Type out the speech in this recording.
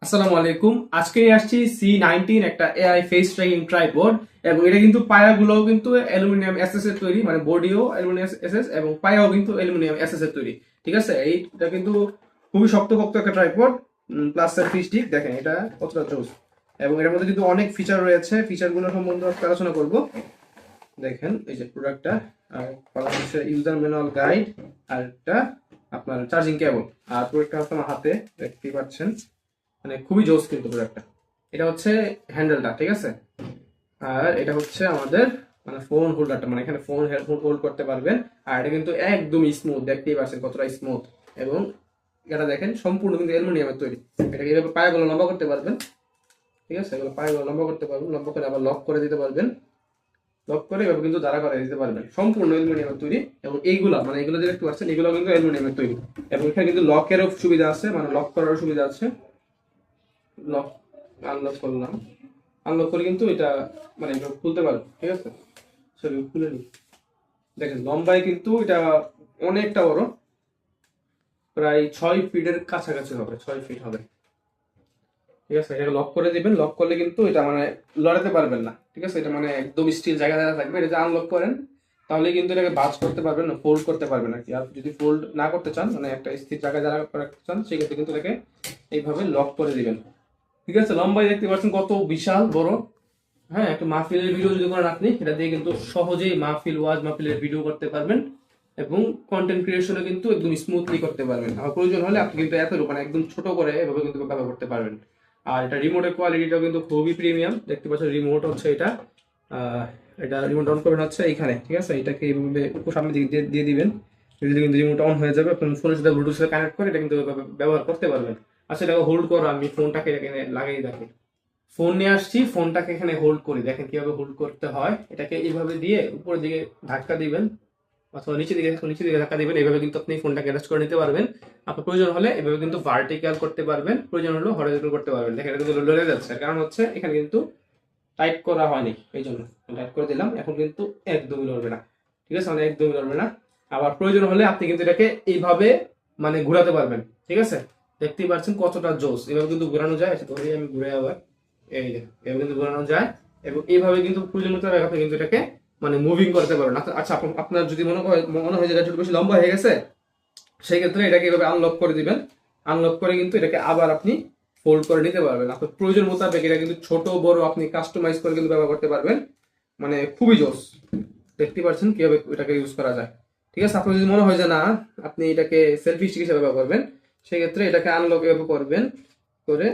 আসসালামু আলাইকুম। আজকে আসছি C19 একটা এআই ফেস ট্র্যাকিং ট্রাইপড, এবং এটা কিন্তু পায়াগুলোও কিন্তু অ্যালুমিনিয়াম এসএস এর তৈরি, মানে বডিও অ্যালুমিনিয়াম এসএস এবং পায়াও কিন্তু অ্যালুমিনিয়াম এসএস এর তৈরি। ঠিক আছে, এইটা কিন্তু খুবই শক্তপোক্ত একটা ট্রাইপড, প্লাস সেলফি স্টিক। দেখেন এটা কতটা জোস, এবং এর মধ্যে কিন্তু অনেক ফিচার রয়েছে। ফিচারগুলো সম্বন্ধে আজকে আলোচনা করব। দেখেন এই যে প্রোডাক্টটা, আর কলা হচ্ছে ইউজার ম্যানুয়াল গাইড, আর একটা আপনার চার্জিং কেবল, আর প্রোডাক্টটা হচ্ছে আমার হাতে দেখতেই পাচ্ছেন। মানে খুবই জোস কিন্তু প্রোডাক্টটা। এটা হচ্ছে হ্যান্ডেলটা, ঠিক আছে। আর এটা হচ্ছে আমাদের মানে ফোন হোল্ডারটা, মানে এখানে ফোন হোল্ড করতে পারবেন। আর এটা কিন্তু একদমই স্মুথ, দেখতেই পাচ্ছেন কতটা স্মুথ। এবং এটা দেখেন সম্পূর্ণ কিন্তু অ্যালুমিনিয়ামের তৈরি। এটাকে এইভাবে পায়াগুলো লম্বা করতে পারবেন, ঠিক আছে। এগুলো পায়াগুলো লম্বা করতে পারবেন, লম্বা করে আবার লক করে দিতে পারবেন। লক করে এভাবে কিন্তু দাঁড়া করে দিতে পারবেন, সম্পূর্ণ অ্যালুমিনিয়ামের তৈরি। এবং এইগুলা মানে এগুলো যে দেখতে পাচ্ছেন, এগুলো কিন্তু অ্যালুমিনিয়ামের তৈরি। এবং এখানে কিন্তু লকেরও সুবিধা আছে, মানে লক করারও সুবিধা আছে। লক আনলক করলাম, আনলক করে কিন্তু এটা মানে এটা খুলতে পারবে, ঠিক আছে। সরি খুলে নি। দেখেন লম্বায় কিন্তু এটা অনেকটা বড়, প্রায় 6 ফিটের কাছাকাছি হবে, 6 ফিট হবে, ঠিক আছে। এটাকে লক করে দিবেন, লক করলে কিন্তু এটা মানে লড়াতে পারবেন না, ঠিক আছে। এটা মানে একদম স্টিল জায়গা জায়গা থাকবে। এটা যে আনলক করেন তাহলে কিন্তু এটাকে বাজ করতে পারবেন না, ফোল্ড করতে পারবেন আর কি। আর যদি ফোল্ড না করতে চান, মানে একটা স্থির জায়গায় যারা রাখতে চান, সেক্ষেত্রে কিন্তু এটাকে এইভাবে লক করে দিবেন, ঠিক আছে। লম্বাই দেখতে পাচ্ছেন কত বিশাল বড়। হ্যাঁ, একটা মাহফিলের ভিডিও যদি করেন আপনি, এটা দিয়ে কিন্তু সহজেই মাহফিলের ভিডিও করতে পারবেন। এবং কন্টেন্ট ক্রিয়েশনে কিন্তু একদম স্মুথলি করতে পারবেন। আর প্রয়োজন হলে আপনি কিন্তু এত মানে একদম ছোট করে এভাবে কিন্তু ব্যবহার করতে পারবেন। আর এটা রিমোটের কোয়ালিটিটাও কিন্তু খুবই প্রিমিয়াম, দেখতে পাচ্ছেন রিমোট হচ্ছে এটা। আহ, এটা রিমোট অন করবেন হচ্ছে এইখানে, ঠিক আছে। এটাকে এইভাবে উপর সামনের দিকে দিয়ে দিবেন, দিলে কিন্তু রিমোট অন হয়ে যাবে। আপনার ফোনের সাথে ব্লুটুথের সাথে কানেক্ট করে এটা কিন্তু এভাবে ব্যবহার করতে পারবেন। আচ্ছা, এটাকে হোল্ড করো, আমি ফোনটাকে এখানে লাগিয়ে রাখি। ফোন নিয়ে আসছি, ফোনটাকে এখানে হোল্ড করি, দেখেন কিভাবে হোল্ড করতে হয়। এটাকে এইভাবে দিয়ে উপরের দিকে ধাক্কা দিবেন, অথবা নিচে দিকে ধাক্কা দিবেন। এইভাবে কিন্তু আপনি ফোনটাকে অ্যাডজাস্ট করে নিতে পারবেন। আপনার প্রয়োজন হলে এভাবে কিন্তু ভার্টিক্যাল করতে পারবেন, প্রয়োজন হলে হরিজন্টাল করতে পারবেন। দেখেন এটা কিন্তু লড়ে যাচ্ছে, কারণ হচ্ছে এখানে কিন্তু টাইট করা হয়নি, এই জন্য টাইট করে দিলাম। এখন কিন্তু একদমই লড়বে না, ঠিক আছে, মানে একদমই লড়বে না। আবার প্রয়োজন হলে আপনি কিন্তু এটাকে এইভাবে মানে ঘোরাতে পারবেন, ঠিক আছে। দেখতেই পাচ্ছেন কতটা জোস, এভাবে কিন্তু ঘোরানো যায়। আচ্ছা, ধরি আমি ঘুরে আবার, এই যে এভাবে কিন্তু ঘোরানো যায়। এবং এইভাবে কিন্তু প্রয়োজন মতো আপনি কিন্তু এটাকে মানে মুভিং করতে পারবেন। আচ্ছা, আপনার যদি মনে হয় যে এটা একটু বেশি লম্বা হয়ে গেছে, সেই ক্ষেত্রে এটাকে এভাবে আনলক করে দিবেন। আনলক করে কিন্তু এটাকে আবার আপনি ফোল্ড করে নিতে পারবেন। আপনার প্রয়োজন মোতাবেক এটা কিন্তু ছোট বড় আপনি কাস্টমাইজ করে কিন্তু ব্যবহার করতে পারবেন। মানে খুবই জোস, দেখতে পাচ্ছেন কিভাবে এটাকে ইউজ করা যায়, ঠিক আছে। আপনার যদি মনে হয় যে না, আপনি এটাকে সেলফি স্টিক হিসেবে ব্যবহার করবেন, সেক্ষেত্রে এটাকে আনলক এভাবে করবেন, করে